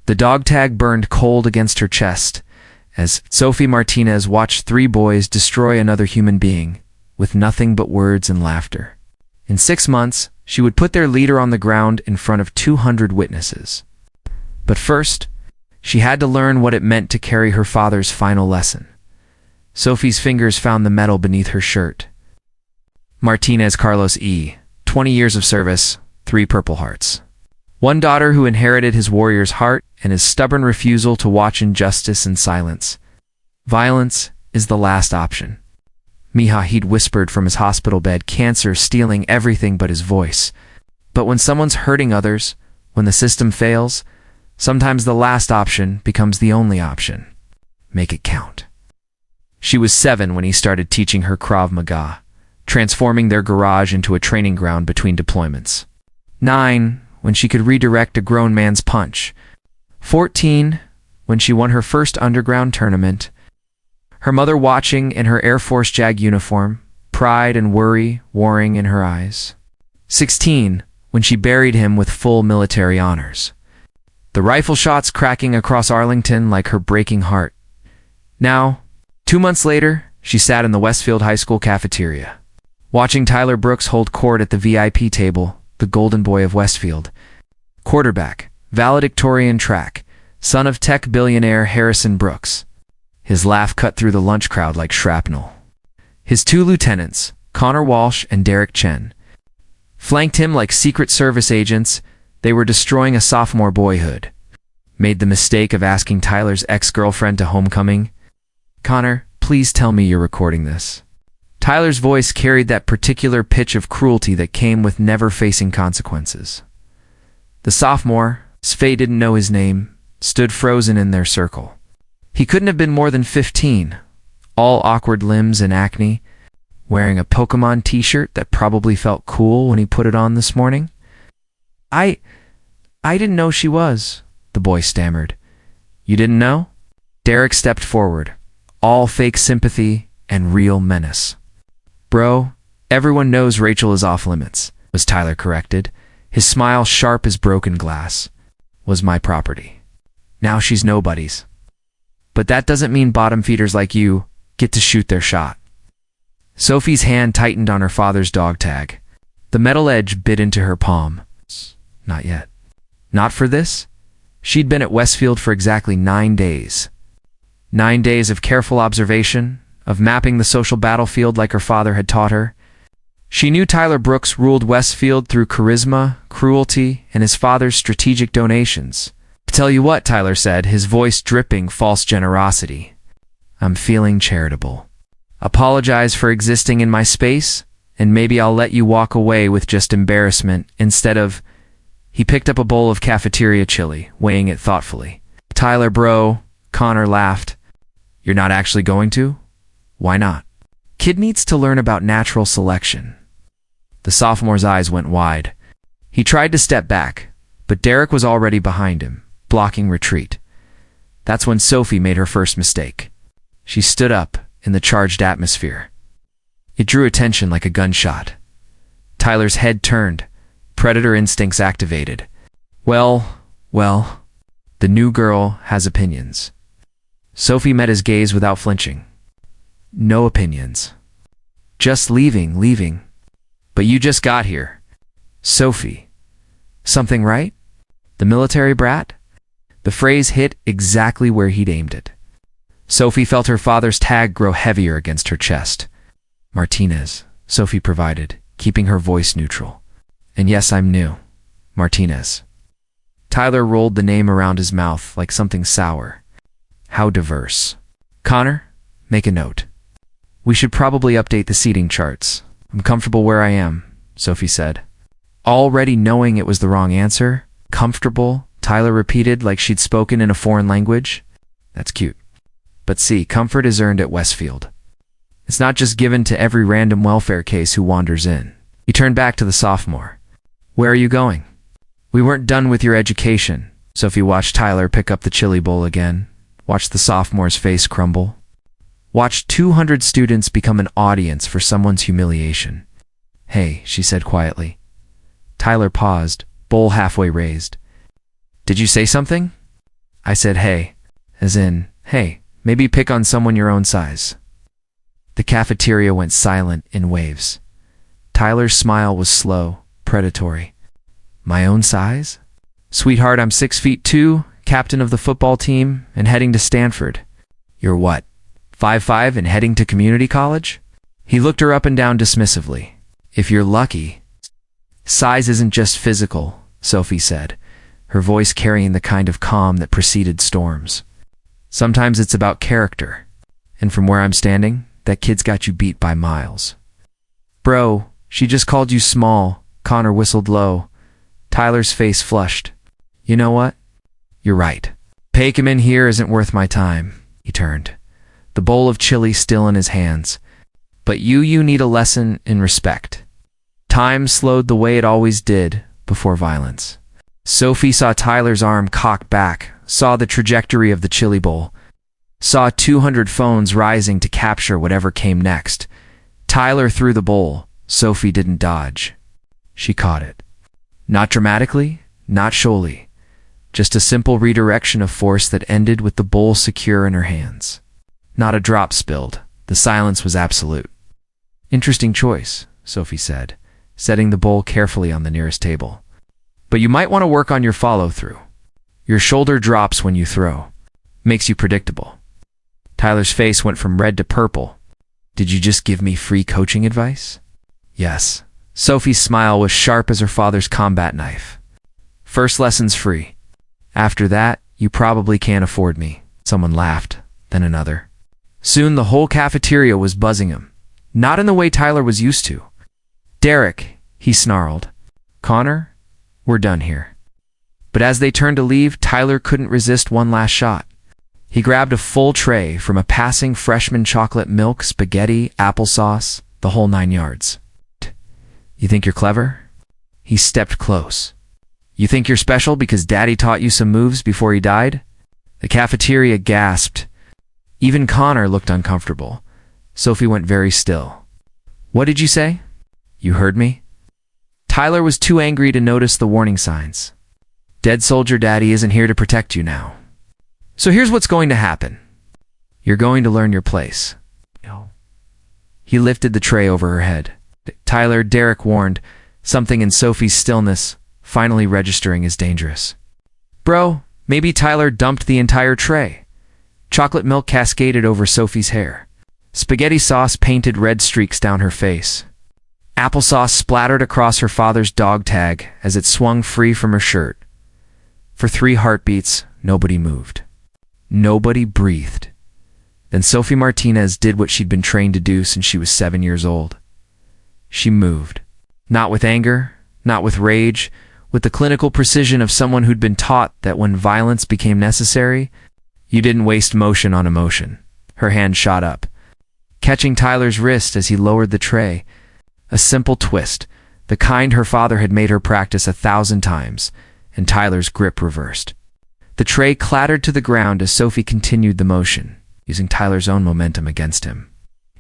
The dog tag burned cold against her chest as Sophie Martinez watched 3 boys destroy another human being with nothing but words and laughter. In 6 months, she would put their leader on the ground in front of 200 witnesses. But first, she had to learn what it meant to carry her father's final lesson. Sophie's fingers found the metal beneath her shirt. Martinez Carlos E., 20 years of service, 3 Purple Hearts. One daughter who inherited his warrior's heart and his stubborn refusal to watch injustice in silence. Violence is the last option. Mija, he'd whispered from his hospital bed, cancer stealing everything but his voice. But when someone's hurting others, when the system fails, sometimes the last option becomes the only option. Make it count. She was 7 when he started teaching her Krav Maga, transforming their garage into a training ground between deployments. 9 when she could redirect a grown man's punch. 14 when she won her first underground tournament. Her mother watching in her Air Force JAG uniform, pride and worry warring in her eyes. 16 when she buried him with full military honors. The rifle shots cracking across Arlington like her breaking heart. Now, 2 months later, she sat in the Westfield High School cafeteria, watching Tyler Brooks hold court at the VIP table, the golden boy of Westfield. Quarterback, valedictorian track, son of tech billionaire Harrison Brooks. His laugh cut through the lunch crowd like shrapnel. His 2 lieutenants, Connor Walsh and Derek Chen, flanked him like Secret Service agents. They were destroying a sophomore boyhood. Made the mistake of asking Tyler's ex-girlfriend to homecoming, "Connor, please tell me you're recording this." Tyler's voice carried that particular pitch of cruelty that came with never facing consequences. The sophomore, Sfei didn't know his name, stood frozen in their circle. He couldn't have been more than 15, all awkward limbs and acne, wearing a Pokemon t-shirt that probably felt cool when he put it on this morning. I didn't know she was," the boy stammered. "You didn't know?" Derek stepped forward, all fake sympathy and real menace. "Bro, everyone knows Rachel is off limits," was Tyler corrected, his smile sharp as broken glass. "Was my property. Now she's nobody's. But that doesn't mean bottom feeders like you get to shoot their shot." Sophie's hand tightened on her father's dog tag. The metal edge bit into her palm. Not yet. Not for this? She'd been at Westfield for exactly 9 days. 9 days of careful observation, of mapping the social battlefield like her father had taught her. She knew Tyler Brooks ruled Westfield through charisma, cruelty, and his father's strategic donations. "Tell you what," Tyler said, his voice dripping false generosity. "I'm feeling charitable. Apologize for existing in my space, and maybe I'll let you walk away with just embarrassment instead of..." He picked up a bowl of cafeteria chili, weighing it thoughtfully. "Tyler, bro," Connor laughed. "You're not actually going to? Why not?" "Kid needs to learn about natural selection." The sophomore's eyes went wide. He tried to step back, but Derek was already behind him, blocking retreat. That's when Sophie made her first mistake. She stood up in the charged atmosphere. It drew attention like a gunshot. Tyler's head turned, predator instincts activated. Well, the new girl has opinions. Sophie met his gaze without flinching. "No opinions. Just leaving. But you just got here. Sophie. Something right? The military brat?" The phrase hit exactly where he'd aimed it. Sophie felt her father's tag grow heavier against her chest. "Martinez," Sophie provided, keeping her voice neutral. "And yes, I'm new. Martinez." Tyler rolled the name around his mouth like something sour. How diverse. "Connor, make a note. We should probably update the seating charts. I'm comfortable where I am," Sophie said. Already knowing it was the wrong answer. "Comfortable," Tyler repeated like she'd spoken in a foreign language. "That's cute. But see, comfort is earned at Westfield. It's not just given to every random welfare case who wanders in." He turned back to the sophomore. "Where are you going?" "We weren't done with your education." Sophie watched Tyler pick up the chili bowl again, watched the sophomore's face crumble, watched 200 students become an audience for someone's humiliation. "Hey," she said quietly. Tyler paused, bowl halfway raised. "Did you say something?" I said hey, as in, hey, maybe pick on someone your own size. The cafeteria went silent in waves. Tyler's smile was slow, predatory. My own size? Sweetheart, I'm 6'2", captain of the football team, and heading to Stanford. You're what, 5'5" and heading to community college? He looked her up and down dismissively. If you're lucky. Size isn't just physical, Sophie said, her voice carrying the kind of calm that preceded storms. Sometimes it's about character. And from where I'm standing, that kid's got you beat by miles. Bro, she just called you small, Connor whistled low. Tyler's face flushed. You know what? You're right. Paykim in here isn't worth my time. He turned, the bowl of chili still in his hands. But you need a lesson in respect. Time slowed the way it always did before violence. Sophie saw Tyler's arm cock back, saw the trajectory of the chili bowl, saw 200 phones rising to capture whatever came next. Tyler threw the bowl. Sophie didn't dodge. She caught it. Not dramatically, not showily. Just a simple redirection of force that ended with the bowl secure in her hands. Not a drop spilled. The silence was absolute. Interesting choice, Sophie said, setting the bowl carefully on the nearest table. But you might want to work on your follow-through. Your shoulder drops when you throw. Makes you predictable. Tyler's face went from red to purple. Did you just give me free coaching advice? Yes. Sophie's smile was sharp as her father's combat knife. First lesson's free. After that, you probably can't afford me. Someone laughed, then another. Soon the whole cafeteria was buzzing him. Not in the way Tyler was used to. Derek, he snarled. Connor, we're done here. But as they turned to leave, Tyler couldn't resist one last shot. He grabbed a full tray from a passing freshman chocolate milk, spaghetti, applesauce, the whole 9 yards. You think you're clever? He stepped close. You think you're special because Daddy taught you some moves before he died? The cafeteria gasped. Even Connor looked uncomfortable. Sophie went very still. What did you say? You heard me? Tyler was too angry to notice the warning signs. Dead soldier Daddy isn't here to protect you now. So here's what's going to happen. You're going to learn your place. He lifted the tray over her head. Tyler, Derek warned, something in Sophie's stillness, finally registering as dangerous. Bro, maybe Tyler dumped the entire tray. Chocolate milk cascaded over Sophie's hair. Spaghetti sauce painted red streaks down her face. Applesauce splattered across her father's dog tag as it swung free from her shirt. For 3 heartbeats, nobody moved. Nobody breathed. Then Sophie Martinez did what she'd been trained to do since she was 7 years old. She moved. Not with anger, not with rage, with the clinical precision of someone who'd been taught that when violence became necessary, you didn't waste motion on emotion. Her hand shot up, catching Tyler's wrist as he lowered the tray. A simple twist, the kind her father had made her practice 1,000 times, and Tyler's grip reversed. The tray clattered to the ground as Sophie continued the motion, using Tyler's own momentum against him.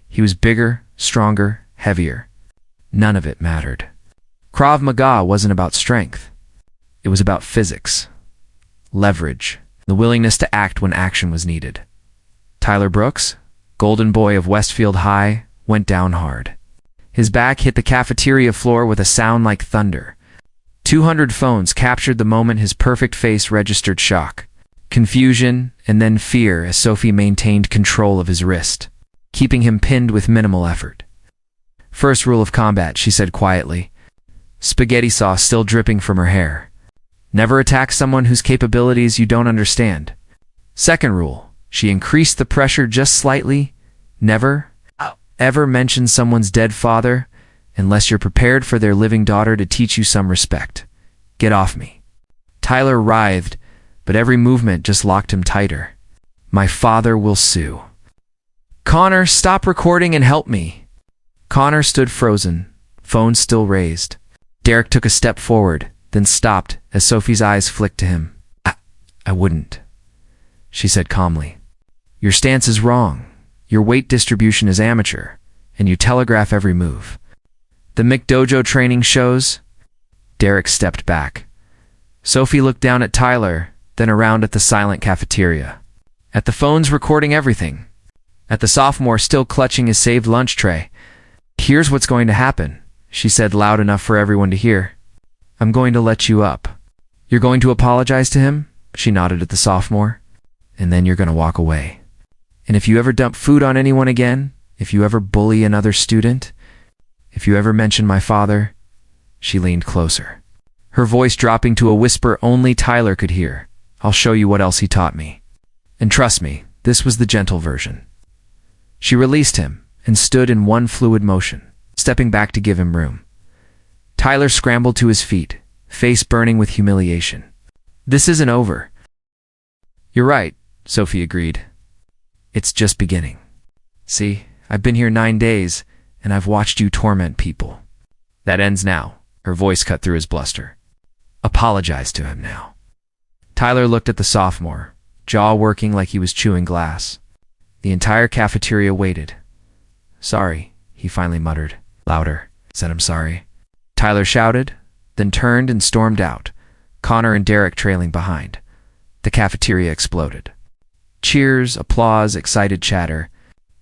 He was bigger, stronger, heavier. None of it mattered. Krav Maga wasn't about strength. It was about physics, leverage, the willingness to act when action was needed. Tyler Brooks, golden boy of Westfield High, went down hard. His back hit the cafeteria floor with a sound like thunder. 200 phones captured the moment his perfect face registered shock, confusion, and then fear as Sophie maintained control of his wrist, keeping him pinned with minimal effort. First rule of combat, she said quietly, spaghetti sauce still dripping from her hair. Never attack someone whose capabilities you don't understand. Second rule, she increased the pressure just slightly. Never, ever mention someone's dead father unless you're prepared for their living daughter to teach you some respect. Get off me. Tyler writhed, but every movement just locked him tighter. My father will sue. Connor, stop recording and help me. Connor stood frozen, phone still raised. Derek took a step forward, then stopped as Sophie's eyes flicked to him. I wouldn't, she said calmly. Your stance is wrong. Your weight distribution is amateur, and you telegraph every move. The McDojo training shows. Derek stepped back. Sophie looked down at Tyler, then around at the silent cafeteria. At the phones recording everything. At the sophomore still clutching his saved lunch tray. "Here's what's going to happen," she said loud enough for everyone to hear. "I'm going to let you up. You're going to apologize to him?" She nodded at the sophomore. "And then you're going to walk away. And if you ever dump food on anyone again, if you ever bully another student, if you ever mention my father," she leaned closer, her voice dropping to a whisper only Tyler could hear, "I'll show you what else he taught me." And trust me, this was the gentle version. She released him and stood in one fluid motion, stepping back to give him room. Tyler scrambled to his feet, face burning with humiliation. "This isn't over." "You're right," Sophie agreed. "It's just beginning. See, I've been here 9 days, and I've watched you torment people. That ends now." Her voice cut through his bluster. "Apologize to him now." Tyler looked at the sophomore, jaw working like he was chewing glass. The entire cafeteria waited. "Sorry," he finally muttered. Louder, said, "I'm sorry." Tyler shouted, then turned and stormed out, Connor and Derek trailing behind. The cafeteria exploded. Cheers, applause, excited chatter.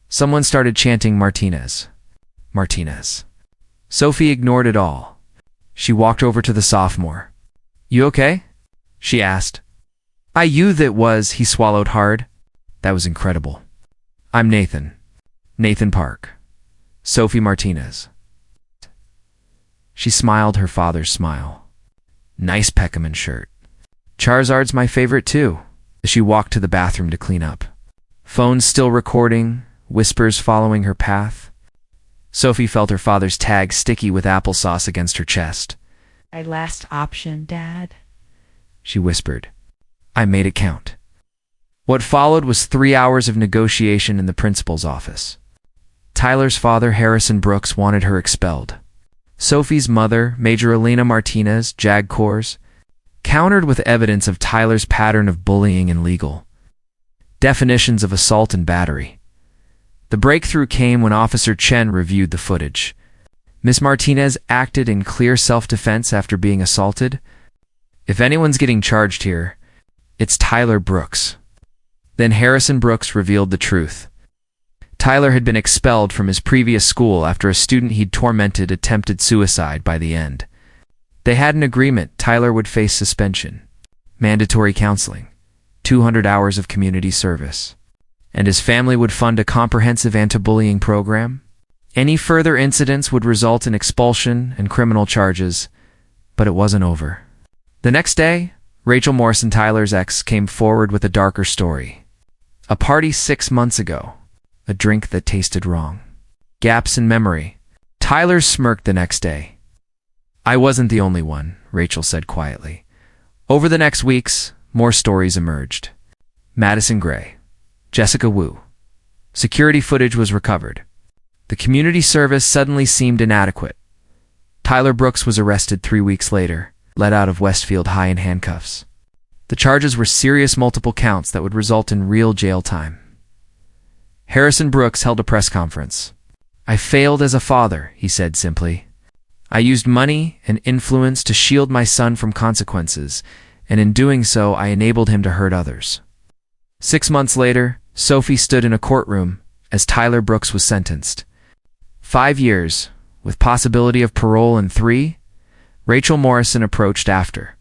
Someone started chanting Martinez. Martinez. Sophie ignored it all. She walked over to the sophomore. "You okay?" she asked. "You that was," he swallowed hard. "That was incredible. I'm Nathan. Nathan Park. Sophie Martinez." She smiled her father's smile. "Nice Peckerman shirt. Charizard's my favorite too." As she walked to the bathroom to clean up. Phone still recording, whispers following her path. Sophie felt her father's tag sticky with applesauce against her chest. "My last option, Dad," she whispered. "I made it count." What followed was 3 hours of negotiation in the principal's office. Tyler's father, Harrison Brooks, wanted her expelled. Sophie's mother, Major Elena Martinez, JAG Corps, countered with evidence of Tyler's pattern of bullying and legal definitions of assault and battery. The breakthrough came when Officer Chen reviewed the footage. Miss Martinez acted in clear self-defense after being assaulted. If anyone's getting charged here, it's Tyler Brooks. Then Harrison Brooks revealed the truth. Tyler had been expelled from his previous school after a student he'd tormented attempted suicide by the end. They had an agreement Tyler would face suspension, mandatory counseling, 200 hours of community service, and his family would fund a comprehensive anti-bullying program. Any further incidents would result in expulsion and criminal charges, but it wasn't over. The next day, Rachel Morrison, Tyler's ex, came forward with a darker story. A party 6 months ago. A drink that tasted wrong. Gaps in memory. Tyler smirked the next day. "I wasn't the only one," Rachel said quietly. Over the next weeks, more stories emerged. Madison Gray. Jessica Wu. Security footage was recovered. The community service suddenly seemed inadequate. Tyler Brooks was arrested 3 weeks later, let out of Westfield High in handcuffs. The charges were serious multiple counts that would result in real jail time. Harrison Brooks held a press conference. "I failed as a father," he said simply. "I used money and influence to shield my son from consequences, and in doing so, I enabled him to hurt others." 6 months later, Sophie stood in a courtroom as Tyler Brooks was sentenced. 5 years, with possibility of parole in 3, Rachel Morrison approached after.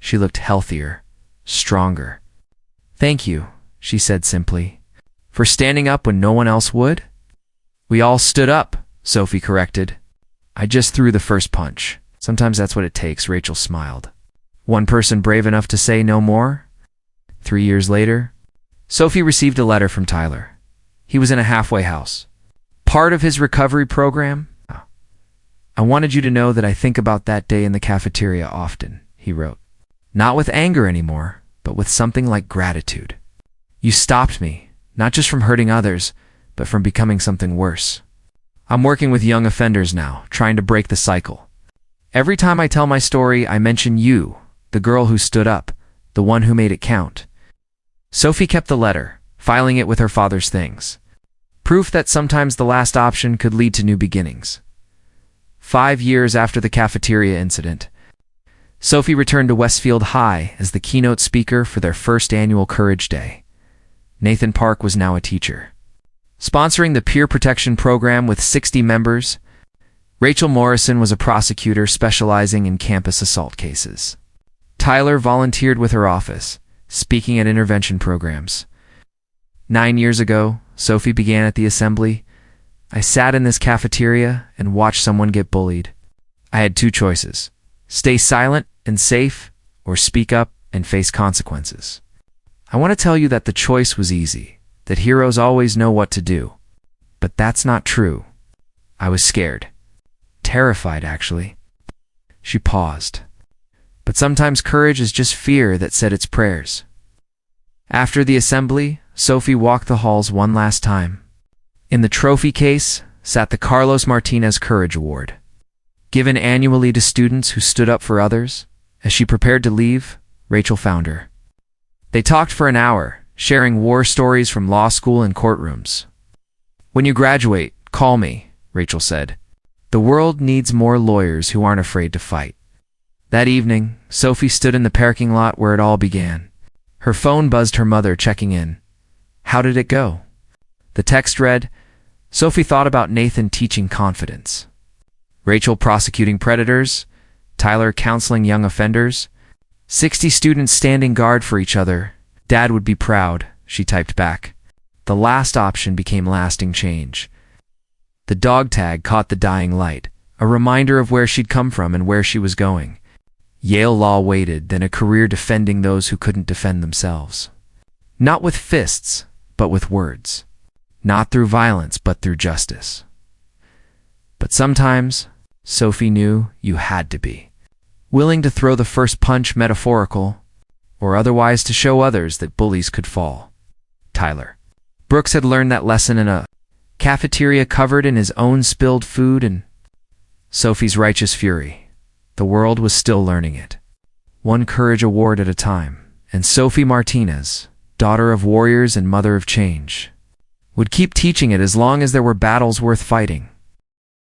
She looked healthier, stronger. "Thank you," she said simply. "For standing up when no one else would?" "We all stood up," Sophie corrected. "I just threw the first punch. Sometimes that's what it takes," Rachel smiled. "One person brave enough to say no more?" 3 years later, Sophie received a letter from Tyler. He was in a halfway house. Part of his recovery program? "I wanted you to know that I think about that day in the cafeteria often," he wrote. "Not with anger anymore, but with something like gratitude. You stopped me. Not just from hurting others, but from becoming something worse. I'm working with young offenders now, trying to break the cycle. Every time I tell my story, I mention you, the girl who stood up, the one who made it count." Sophie kept the letter, filing it with her father's things. Proof that sometimes the last option could lead to new beginnings. 5 years after the cafeteria incident, Sophie returned to Westfield High as the keynote speaker for their first annual Courage Day. Nathan Park was now a teacher, sponsoring the peer protection program with 60 members. Rachel Morrison was a prosecutor specializing in campus assault cases. Tyler volunteered with her office, speaking at intervention programs. 9 years ago, Sophie began at the assembly. I sat in this cafeteria and watched someone get bullied. I had two choices: stay silent and safe, or speak up and face consequences. I want to tell you that the choice was easy, that heroes always know what to do. But that's not true. I was scared. Terrified, actually. She paused. But sometimes courage is just fear that said its prayers. After the assembly, Sophie walked the halls one last time. In the trophy case sat the Carlos Martinez Courage Award, given annually to students who stood up for others. As she prepared to leave, Rachel found her. They talked for an hour, sharing war stories from law school and courtrooms. When you graduate, call me, Rachel said. The world needs more lawyers who aren't afraid to fight. That evening, Sophie stood in the parking lot where it all began. Her phone buzzed her mother checking in. How did it go? The text read, Sophie thought about Nathan teaching confidence. Rachel prosecuting predators, Tyler counseling young offenders, 60 students standing guard for each other. Dad would be proud, she typed back. The last option became lasting change. The dog tag caught the dying light, a reminder of where she'd come from and where she was going. Yale law waited, then a career defending those who couldn't defend themselves. Not with fists, but with words. Not through violence, but through justice. But sometimes, Sophie knew, you had to be willing to throw the first punch, metaphorical, or otherwise, to show others that bullies could fall. Tyler Brooks had learned that lesson in a cafeteria covered in his own spilled food and Sophie's righteous fury. The world was still learning it. One Courage Award at a time. And Sophie Martinez, daughter of warriors and mother of change, would keep teaching it as long as there were battles worth fighting.